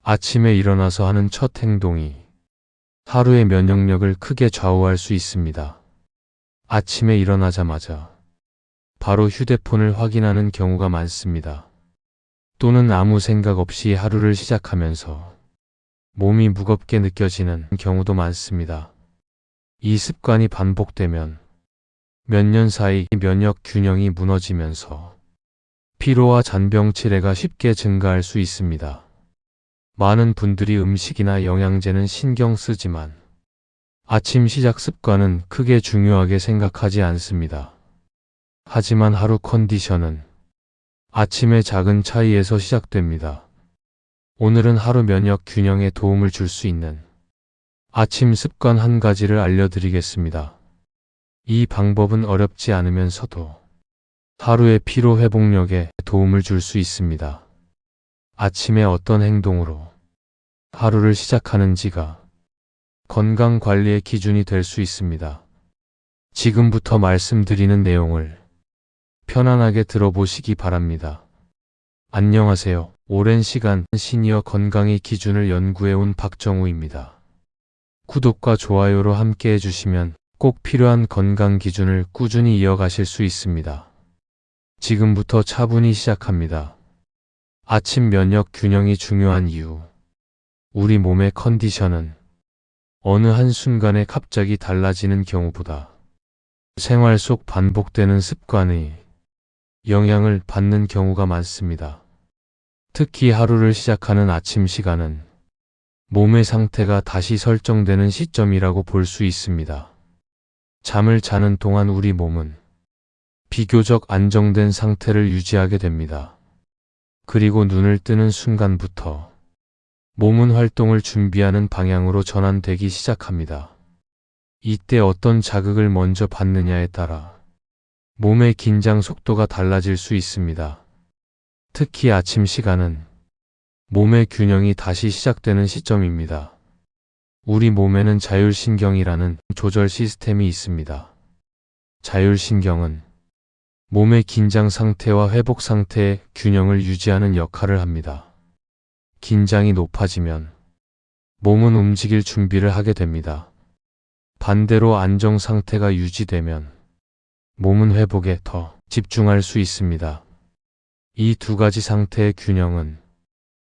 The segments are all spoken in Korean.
아침에 일어나서 하는 첫 행동이 하루의 면역력을 크게 좌우할 수 있습니다. 아침에 일어나자마자 바로 휴대폰을 확인하는 경우가 많습니다. 또는 아무 생각 없이 하루를 시작하면서 몸이 무겁게 느껴지는 경우도 많습니다. 이 습관이 반복되면 몇 년 사이 면역 균형이 무너지면서 피로와 잔병 치레가 쉽게 증가할 수 있습니다. 많은 분들이 음식이나 영양제는 신경 쓰지만 아침 시작 습관은 크게 중요하게 생각하지 않습니다. 하지만 하루 컨디션은 아침의 작은 차이에서 시작됩니다. 오늘은 하루 면역 균형에 도움을 줄 수 있는 아침 습관 한 가지를 알려드리겠습니다. 이 방법은 어렵지 않으면서도 하루의 피로 회복력에 도움을 줄 수 있습니다. 아침에 어떤 행동으로 하루를 시작하는지가 건강 관리의 기준이 될 수 있습니다. 지금부터 말씀드리는 내용을 편안하게 들어보시기 바랍니다. 안녕하세요. 오랜 시간 시니어 건강의 기준을 연구해온 박정우입니다. 구독과 좋아요로 함께 해주시면 꼭 필요한 건강 기준을 꾸준히 이어가실 수 있습니다. 지금부터 차분히 시작합니다. 아침 면역 균형이 중요한 이유. 우리 몸의 컨디션은 어느 한순간에 갑자기 달라지는 경우보다 생활 속 반복되는 습관이 영향을 받는 경우가 많습니다. 특히 하루를 시작하는 아침 시간은 몸의 상태가 다시 설정되는 시점이라고 볼 수 있습니다. 잠을 자는 동안 우리 몸은 비교적 안정된 상태를 유지하게 됩니다. 그리고 눈을 뜨는 순간부터 몸은 활동을 준비하는 방향으로 전환되기 시작합니다. 이때 어떤 자극을 먼저 받느냐에 따라 몸의 긴장 속도가 달라질 수 있습니다. 특히 아침 시간은 몸의 균형이 다시 시작되는 시점입니다. 우리 몸에는 자율신경이라는 조절 시스템이 있습니다. 자율신경은 몸의 긴장 상태와 회복 상태의 균형을 유지하는 역할을 합니다. 긴장이 높아지면 몸은 움직일 준비를 하게 됩니다. 반대로 안정 상태가 유지되면 몸은 회복에 더 집중할 수 있습니다. 이 두 가지 상태의 균형은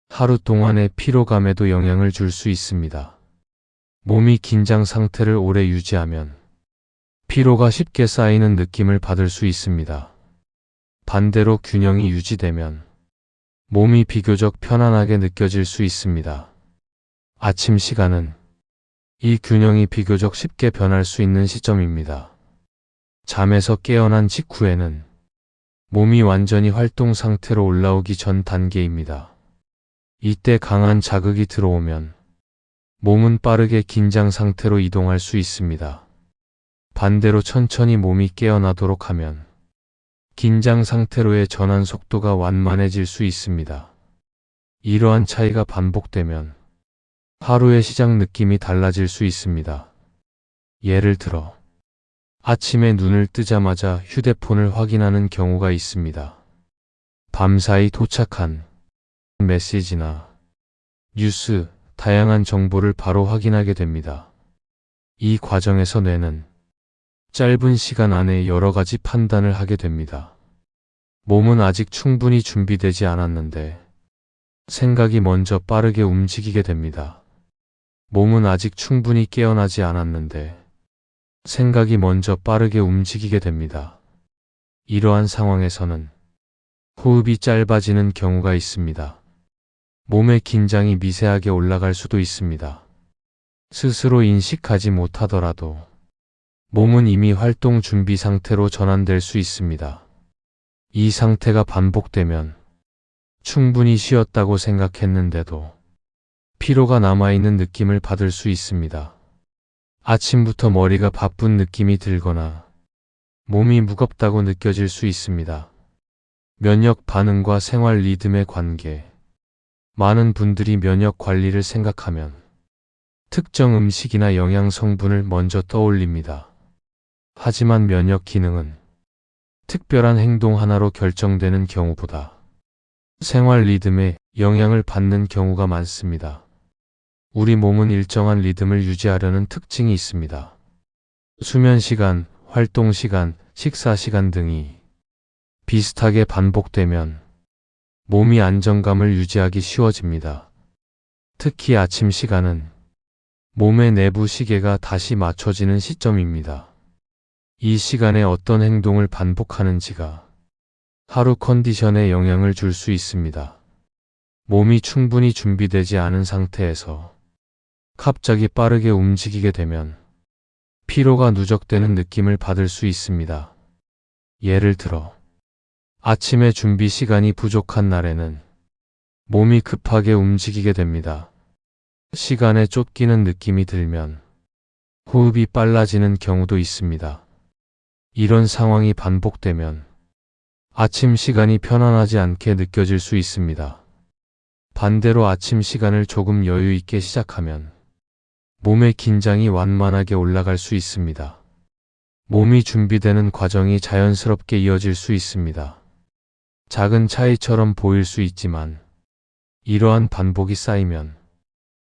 하루 동안의 피로감에도 영향을 줄 수 있습니다. 몸이 긴장 상태를 오래 유지하면 피로가 쉽게 쌓이는 느낌을 받을 수 있습니다. 반대로 균형이 유지되면 몸이 비교적 편안하게 느껴질 수 있습니다. 아침 시간은 이 균형이 비교적 쉽게 변할 수 있는 시점입니다. 잠에서 깨어난 직후에는 몸이 완전히 활동 상태로 올라오기 전 단계입니다. 이때 강한 자극이 들어오면 몸은 빠르게 긴장 상태로 이동할 수 있습니다. 반대로 천천히 몸이 깨어나도록 하면 긴장 상태로의 전환 속도가 완만해질 수 있습니다. 이러한 차이가 반복되면 하루의 시작 느낌이 달라질 수 있습니다. 예를 들어 아침에 눈을 뜨자마자 휴대폰을 확인하는 경우가 있습니다. 밤사이 도착한 메시지나 뉴스, 다양한 정보를 바로 확인하게 됩니다. 이 과정에서 뇌는 짧은 시간 안에 여러 가지 판단을 하게 됩니다. 몸은 아직 충분히 준비되지 않았는데 생각이 먼저 빠르게 움직이게 됩니다. 몸은 아직 충분히 깨어나지 않았는데 생각이 먼저 빠르게 움직이게 됩니다. 이러한 상황에서는 호흡이 짧아지는 경우가 있습니다. 몸의 긴장이 미세하게 올라갈 수도 있습니다. 스스로 인식하지 못하더라도 몸은 이미 활동 준비 상태로 전환될 수 있습니다. 이 상태가 반복되면 충분히 쉬었다고 생각했는데도 피로가 남아있는 느낌을 받을 수 있습니다. 아침부터 머리가 바쁜 느낌이 들거나 몸이 무겁다고 느껴질 수 있습니다. 면역 반응과 생활 리듬의 관계. 많은 분들이 면역 관리를 생각하면 특정 음식이나 영양 성분을 먼저 떠올립니다. 하지만 면역 기능은 특별한 행동 하나로 결정되는 경우보다 생활 리듬에 영향을 받는 경우가 많습니다. 우리 몸은 일정한 리듬을 유지하려는 특징이 있습니다. 수면 시간, 활동 시간, 식사 시간 등이 비슷하게 반복되면 몸이 안정감을 유지하기 쉬워집니다. 특히 아침 시간은 몸의 내부 시계가 다시 맞춰지는 시점입니다. 이 시간에 어떤 행동을 반복하는지가 하루 컨디션에 영향을 줄 수 있습니다. 몸이 충분히 준비되지 않은 상태에서 갑자기 빠르게 움직이게 되면 피로가 누적되는 느낌을 받을 수 있습니다. 예를 들어 아침에 준비 시간이 부족한 날에는 몸이 급하게 움직이게 됩니다. 시간에 쫓기는 느낌이 들면 호흡이 빨라지는 경우도 있습니다. 이런 상황이 반복되면 아침 시간이 편안하지 않게 느껴질 수 있습니다. 반대로 아침 시간을 조금 여유 있게 시작하면 몸의 긴장이 완만하게 올라갈 수 있습니다. 몸이 준비되는 과정이 자연스럽게 이어질 수 있습니다. 작은 차이처럼 보일 수 있지만 이러한 반복이 쌓이면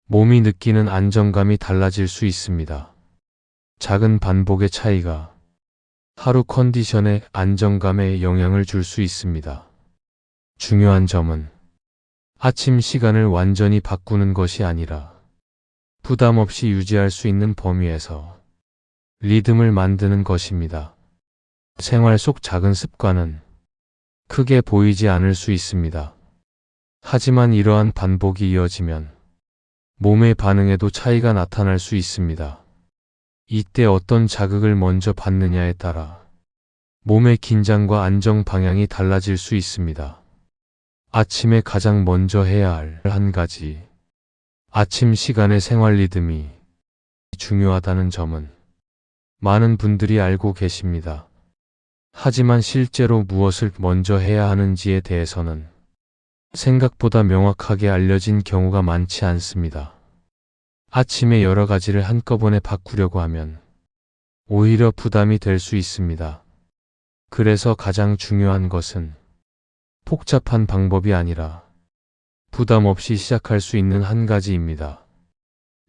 몸이 느끼는 안정감이 달라질 수 있습니다. 작은 반복의 차이가 하루 컨디션에 안정감에 영향을 줄 수 있습니다. 중요한 점은 아침 시간을 완전히 바꾸는 것이 아니라 부담 없이 유지할 수 있는 범위에서 리듬을 만드는 것입니다. 생활 속 작은 습관은 크게 보이지 않을 수 있습니다. 하지만 이러한 반복이 이어지면 몸의 반응에도 차이가 나타날 수 있습니다. 이때 어떤 자극을 먼저 받느냐에 따라 몸의 긴장과 안정 방향이 달라질 수 있습니다. 아침에 가장 먼저 해야 할 한 가지, 아침 시간의 생활 리듬이 중요하다는 점은 많은 분들이 알고 계십니다. 하지만 실제로 무엇을 먼저 해야 하는지에 대해서는 생각보다 명확하게 알려진 경우가 많지 않습니다. 아침에 여러 가지를 한꺼번에 바꾸려고 하면 오히려 부담이 될 수 있습니다. 그래서 가장 중요한 것은 복잡한 방법이 아니라 부담 없이 시작할 수 있는 한 가지입니다.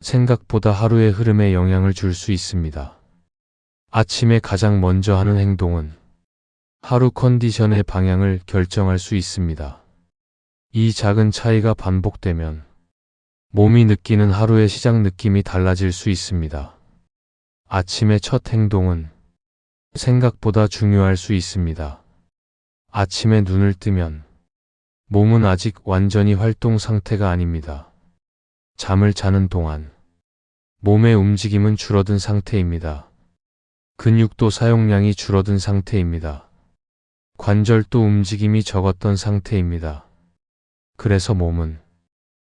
생각보다 하루의 흐름에 영향을 줄 수 있습니다. 아침에 가장 먼저 하는 행동은 하루 컨디션의 방향을 결정할 수 있습니다. 이 작은 차이가 반복되면 몸이 느끼는 하루의 시작 느낌이 달라질 수 있습니다. 아침의 첫 행동은 생각보다 중요할 수 있습니다. 아침에 눈을 뜨면 몸은 아직 완전히 활동 상태가 아닙니다. 잠을 자는 동안 몸의 움직임은 줄어든 상태입니다. 근육도 사용량이 줄어든 상태입니다. 관절도 움직임이 적었던 상태입니다. 그래서 몸은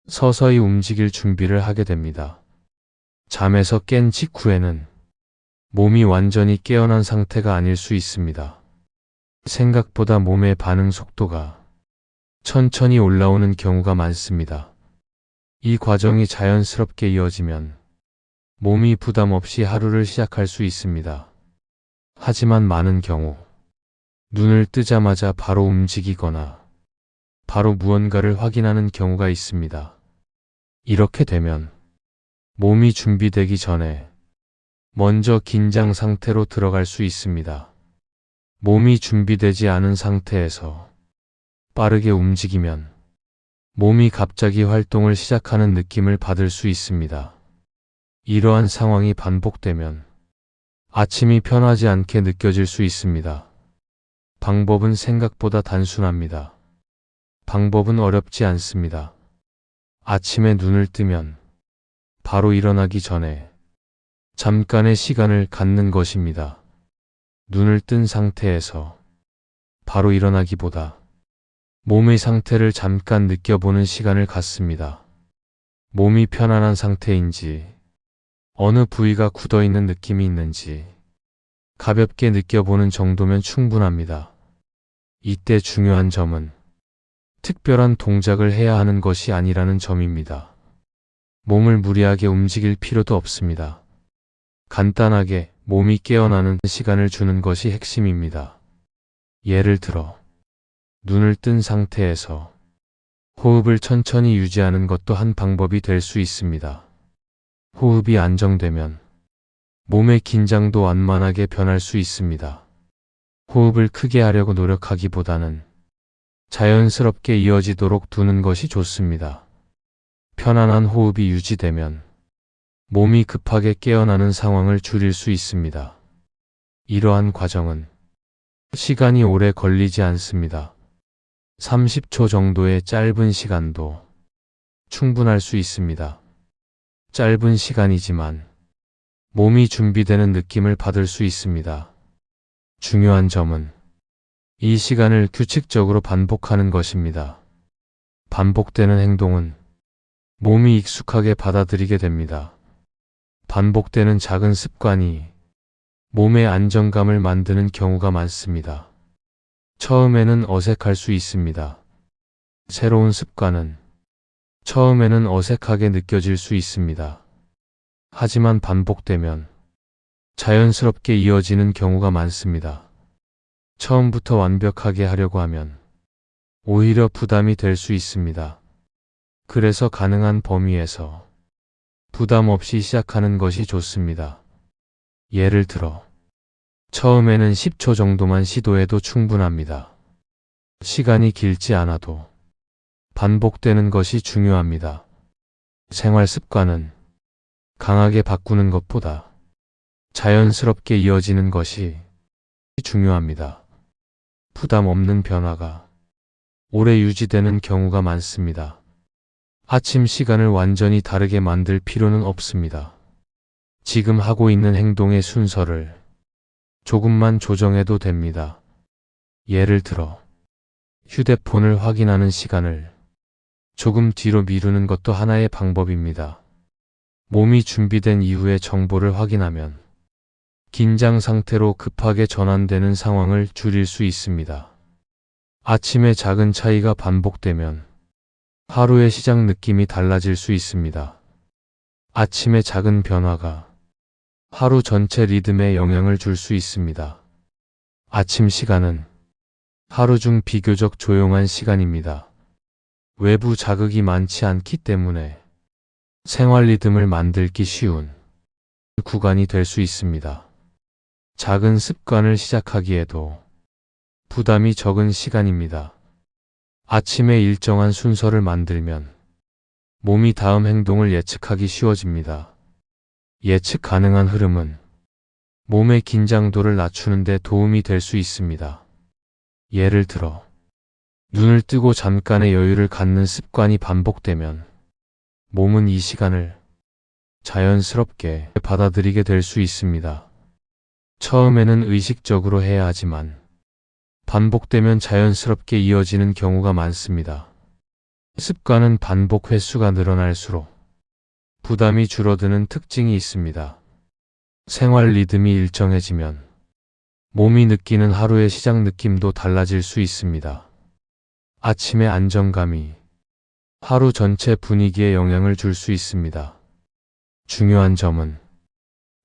서서히 움직일 준비를 하게 됩니다. 잠에서 깬 직후에는 몸이 완전히 깨어난 상태가 아닐 수 있습니다. 생각보다 몸의 반응 속도가 천천히 올라오는 경우가 많습니다. 이 과정이 자연스럽게 이어지면 몸이 부담 없이 하루를 시작할 수 있습니다. 하지만 많은 경우 눈을 뜨자마자 바로 움직이거나 바로 무언가를 확인하는 경우가 있습니다. 이렇게 되면 몸이 준비되기 전에 먼저 긴장 상태로 들어갈 수 있습니다. 몸이 준비되지 않은 상태에서 빠르게 움직이면 몸이 갑자기 활동을 시작하는 느낌을 받을 수 있습니다. 이러한 상황이 반복되면 아침이 편하지 않게 느껴질 수 있습니다. 방법은 생각보다 단순합니다. 방법은 어렵지 않습니다. 아침에 눈을 뜨면 바로 일어나기 전에 잠깐의 시간을 갖는 것입니다. 눈을 뜬 상태에서 바로 일어나기보다 몸의 상태를 잠깐 느껴보는 시간을 갖습니다. 몸이 편안한 상태인지, 어느 부위가 굳어있는 느낌이 있는지 가볍게 느껴보는 정도면 충분합니다. 이때 중요한 점은 특별한 동작을 해야 하는 것이 아니라는 점입니다. 몸을 무리하게 움직일 필요도 없습니다. 간단하게 몸이 깨어나는 시간을 주는 것이 핵심입니다. 예를 들어 눈을 뜬 상태에서 호흡을 천천히 유지하는 것도 한 방법이 될 수 있습니다. 호흡이 안정되면 몸의 긴장도 완만하게 변할 수 있습니다. 호흡을 크게 하려고 노력하기보다는 자연스럽게 이어지도록 두는 것이 좋습니다. 편안한 호흡이 유지되면 몸이 급하게 깨어나는 상황을 줄일 수 있습니다. 이러한 과정은 시간이 오래 걸리지 않습니다. 30초 정도의 짧은 시간도 충분할 수 있습니다. 짧은 시간이지만 몸이 준비되는 느낌을 받을 수 있습니다. 중요한 점은 이 시간을 규칙적으로 반복하는 것입니다. 반복되는 행동은 몸이 익숙하게 받아들이게 됩니다. 반복되는 작은 습관이 몸의 안정감을 만드는 경우가 많습니다. 처음에는 어색할 수 있습니다. 새로운 습관은 처음에는 어색하게 느껴질 수 있습니다. 하지만 반복되면 자연스럽게 이어지는 경우가 많습니다. 처음부터 완벽하게 하려고 하면 오히려 부담이 될 수 있습니다. 그래서 가능한 범위에서 부담 없이 시작하는 것이 좋습니다. 예를 들어, 처음에는 10초 정도만 시도해도 충분합니다. 시간이 길지 않아도 반복되는 것이 중요합니다. 생활 습관은 강하게 바꾸는 것보다 자연스럽게 이어지는 것이 중요합니다. 부담 없는 변화가 오래 유지되는 경우가 많습니다. 아침 시간을 완전히 다르게 만들 필요는 없습니다. 지금 하고 있는 행동의 순서를 조금만 조정해도 됩니다. 예를 들어, 휴대폰을 확인하는 시간을 조금 뒤로 미루는 것도 하나의 방법입니다. 몸이 준비된 이후에 정보를 확인하면 긴장 상태로 급하게 전환되는 상황을 줄일 수 있습니다. 아침에 작은 차이가 반복되면 하루의 시작 느낌이 달라질 수 있습니다. 아침의 작은 변화가 하루 전체 리듬에 영향을 줄 수 있습니다. 아침 시간은 하루 중 비교적 조용한 시간입니다. 외부 자극이 많지 않기 때문에 생활 리듬을 만들기 쉬운 구간이 될 수 있습니다. 작은 습관을 시작하기에도 부담이 적은 시간입니다. 아침에 일정한 순서를 만들면 몸이 다음 행동을 예측하기 쉬워집니다. 예측 가능한 흐름은 몸의 긴장도를 낮추는 데 도움이 될 수 있습니다. 예를 들어, 눈을 뜨고 잠깐의 여유를 갖는 습관이 반복되면 몸은 이 시간을 자연스럽게 받아들이게 될 수 있습니다. 처음에는 의식적으로 해야 하지만 반복되면 자연스럽게 이어지는 경우가 많습니다. 습관은 반복 횟수가 늘어날수록 부담이 줄어드는 특징이 있습니다. 생활 리듬이 일정해지면 몸이 느끼는 하루의 시작 느낌도 달라질 수 있습니다. 아침의 안정감이 하루 전체 분위기에 영향을 줄 수 있습니다. 중요한 점은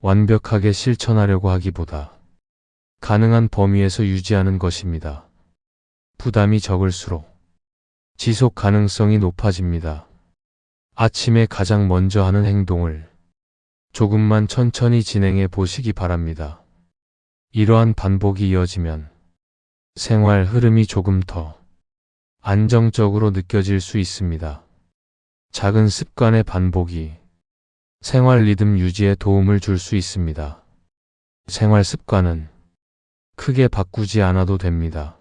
완벽하게 실천하려고 하기보다 가능한 범위에서 유지하는 것입니다. 부담이 적을수록 지속 가능성이 높아집니다. 아침에 가장 먼저 하는 행동을 조금만 천천히 진행해 보시기 바랍니다. 이러한 반복이 이어지면 생활 흐름이 조금 더 안정적으로 느껴질 수 있습니다. 작은 습관의 반복이 생활 리듬 유지에 도움을 줄 수 있습니다. 생활 습관은 크게 바꾸지 않아도 됩니다.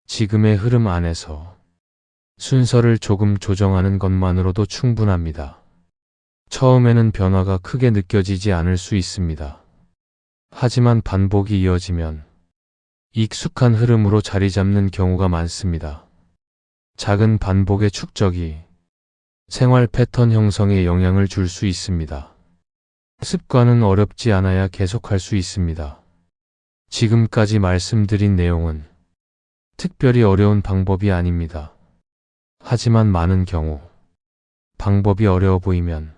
지금의 흐름 안에서 순서를 조금 조정하는 것만으로도 충분합니다. 처음에는 변화가 크게 느껴지지 않을 수 있습니다. 하지만 반복이 이어지면 익숙한 흐름으로 자리 잡는 경우가 많습니다. 작은 반복의 축적이 생활 패턴 형성에 영향을 줄 수 있습니다. 습관은 어렵지 않아야 계속할 수 있습니다. 지금까지 말씀드린 내용은 특별히 어려운 방법이 아닙니다. 하지만 많은 경우 방법이 어려워 보이면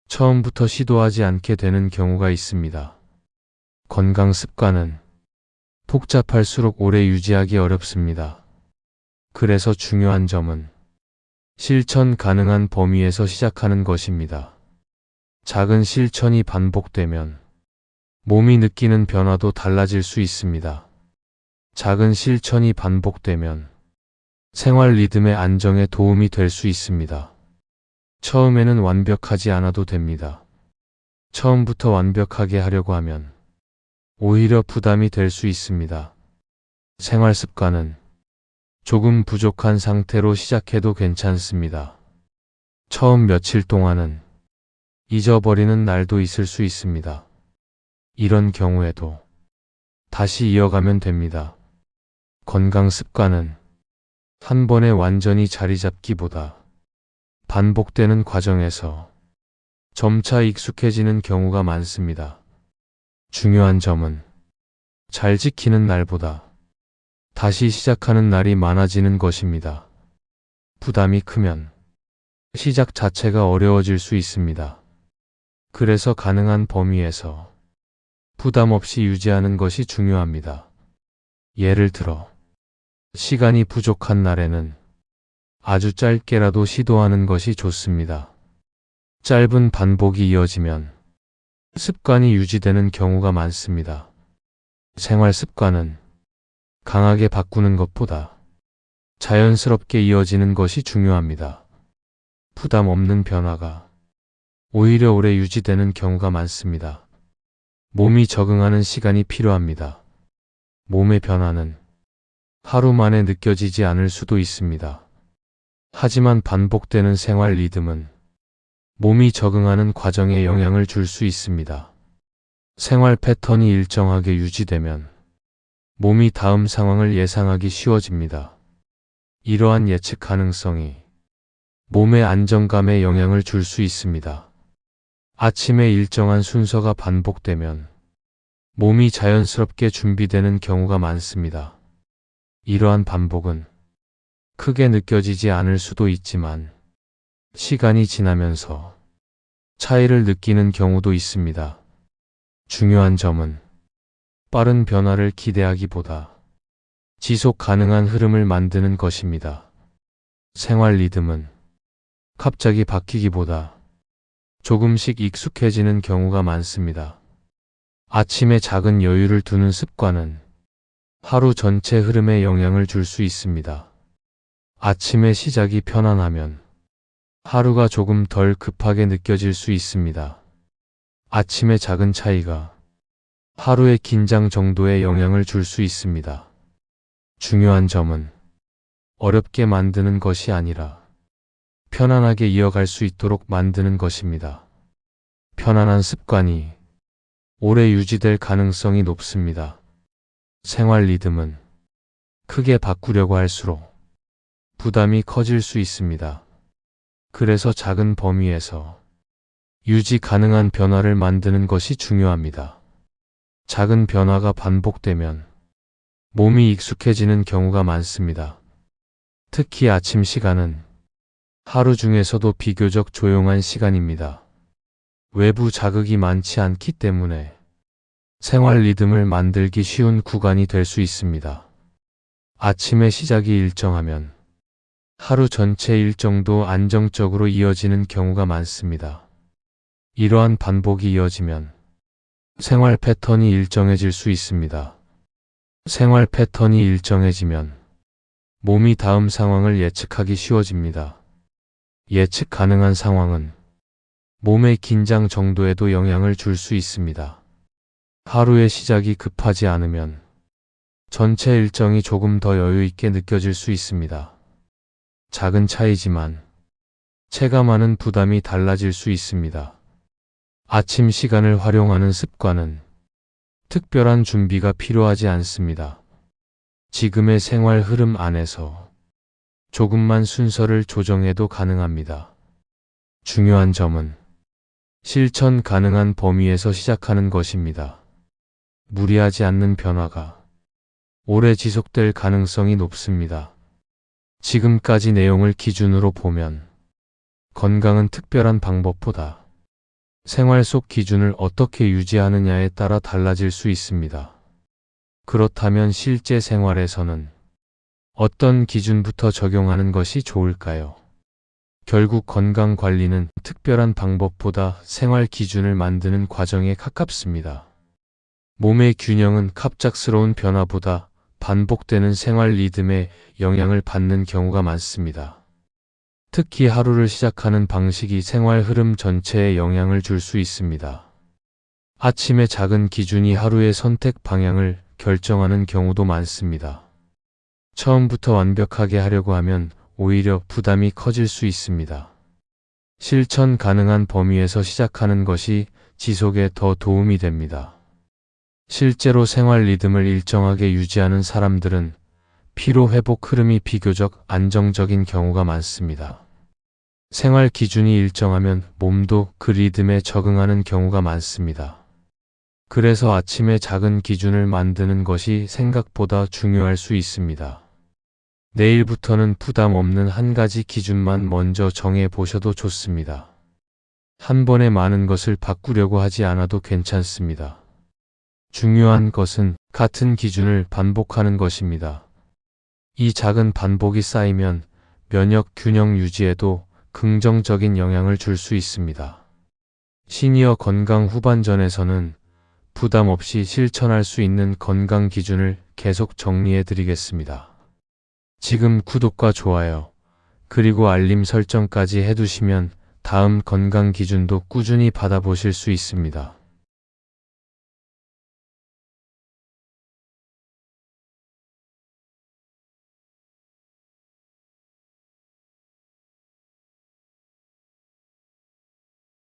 처음부터 시도하지 않게 되는 경우가 있습니다. 건강 습관은 복잡할수록 오래 유지하기 어렵습니다. 그래서 중요한 점은 실천 가능한 범위에서 시작하는 것입니다. 작은 실천이 반복되면 몸이 느끼는 변화도 달라질 수 있습니다. 작은 실천이 반복되면 생활 리듬의 안정에 도움이 될 수 있습니다. 처음에는 완벽하지 않아도 됩니다. 처음부터 완벽하게 하려고 하면 오히려 부담이 될 수 있습니다. 생활 습관은 조금 부족한 상태로 시작해도 괜찮습니다. 처음 며칠 동안은 잊어버리는 날도 있을 수 있습니다. 이런 경우에도 다시 이어가면 됩니다. 건강 습관은 한 번에 완전히 자리 잡기보다 반복되는 과정에서 점차 익숙해지는 경우가 많습니다. 중요한 점은 잘 지키는 날보다 다시 시작하는 날이 많아지는 것입니다. 부담이 크면 시작 자체가 어려워질 수 있습니다. 그래서 가능한 범위에서 부담 없이 유지하는 것이 중요합니다. 예를 들어, 시간이 부족한 날에는 아주 짧게라도 시도하는 것이 좋습니다. 짧은 반복이 이어지면 습관이 유지되는 경우가 많습니다. 생활 습관은 강하게 바꾸는 것보다 자연스럽게 이어지는 것이 중요합니다. 부담 없는 변화가 오히려 오래 유지되는 경우가 많습니다. 몸이 적응하는 시간이 필요합니다. 몸의 변화는 하루 만에 느껴지지 않을 수도 있습니다. 하지만 반복되는 생활 리듬은 몸이 적응하는 과정에 영향을 줄 수 있습니다. 생활 패턴이 일정하게 유지되면 몸이 다음 상황을 예상하기 쉬워집니다. 이러한 예측 가능성이 몸의 안정감에 영향을 줄 수 있습니다. 아침에 일정한 순서가 반복되면 몸이 자연스럽게 준비되는 경우가 많습니다. 이러한 반복은 크게 느껴지지 않을 수도 있지만 시간이 지나면서 차이를 느끼는 경우도 있습니다. 중요한 점은 빠른 변화를 기대하기보다 지속 가능한 흐름을 만드는 것입니다. 생활 리듬은 갑자기 바뀌기보다 조금씩 익숙해지는 경우가 많습니다. 아침에 작은 여유를 두는 습관은 하루 전체 흐름에 영향을 줄 수 있습니다. 아침의 시작이 편안하면 하루가 조금 덜 급하게 느껴질 수 있습니다. 아침의 작은 차이가 하루의 긴장 정도에 영향을 줄 수 있습니다. 중요한 점은 어렵게 만드는 것이 아니라 편안하게 이어갈 수 있도록 만드는 것입니다. 편안한 습관이 오래 유지될 가능성이 높습니다. 생활 리듬은 크게 바꾸려고 할수록 부담이 커질 수 있습니다. 그래서 작은 범위에서 유지 가능한 변화를 만드는 것이 중요합니다. 작은 변화가 반복되면 몸이 익숙해지는 경우가 많습니다. 특히 아침 시간은 하루 중에서도 비교적 조용한 시간입니다. 외부 자극이 많지 않기 때문에 생활 리듬을 만들기 쉬운 구간이 될 수 있습니다. 아침의 시작이 일정하면 하루 전체 일정도 안정적으로 이어지는 경우가 많습니다. 이러한 반복이 이어지면 생활 패턴이 일정해질 수 있습니다. 생활 패턴이 일정해지면 몸이 다음 상황을 예측하기 쉬워집니다. 예측 가능한 상황은 몸의 긴장 정도에도 영향을 줄 수 있습니다. 하루의 시작이 급하지 않으면 전체 일정이 조금 더 여유 있게 느껴질 수 있습니다. 작은 차이지만 체감하는 부담이 달라질 수 있습니다. 아침 시간을 활용하는 습관은 특별한 준비가 필요하지 않습니다. 지금의 생활 흐름 안에서 조금만 순서를 조정해도 가능합니다. 중요한 점은 실천 가능한 범위에서 시작하는 것입니다. 무리하지 않는 변화가 오래 지속될 가능성이 높습니다. 지금까지 내용을 기준으로 보면 건강은 특별한 방법보다 생활 속 기준을 어떻게 유지하느냐에 따라 달라질 수 있습니다. 그렇다면 실제 생활에서는 어떤 기준부터 적용하는 것이 좋을까요? 결국 건강 관리는 특별한 방법보다 생활 기준을 만드는 과정에 가깝습니다. 몸의 균형은 갑작스러운 변화보다 반복되는 생활 리듬에 영향을 받는 경우가 많습니다. 특히 하루를 시작하는 방식이 생활 흐름 전체에 영향을 줄 수 있습니다. 아침의 작은 기준이 하루의 선택 방향을 결정하는 경우도 많습니다. 처음부터 완벽하게 하려고 하면 오히려 부담이 커질 수 있습니다. 실천 가능한 범위에서 시작하는 것이 지속에 더 도움이 됩니다. 실제로 생활 리듬을 일정하게 유지하는 사람들은 피로 회복 흐름이 비교적 안정적인 경우가 많습니다. 생활 기준이 일정하면 몸도 그 리듬에 적응하는 경우가 많습니다. 그래서 아침에 작은 기준을 만드는 것이 생각보다 중요할 수 있습니다. 내일부터는 부담 없는 한 가지 기준만 먼저 정해 보셔도 좋습니다. 한 번에 많은 것을 바꾸려고 하지 않아도 괜찮습니다. 중요한 것은 같은 기준을 반복하는 것입니다. 이 작은 반복이 쌓이면 면역 균형 유지에도 긍정적인 영향을 줄 수 있습니다. 시니어 건강 후반전에서는 부담 없이 실천할 수 있는 건강 기준을 계속 정리해 드리겠습니다. 지금 구독과 좋아요, 그리고 알림 설정까지 해두시면 다음 건강 기준도 꾸준히 받아보실 수 있습니다.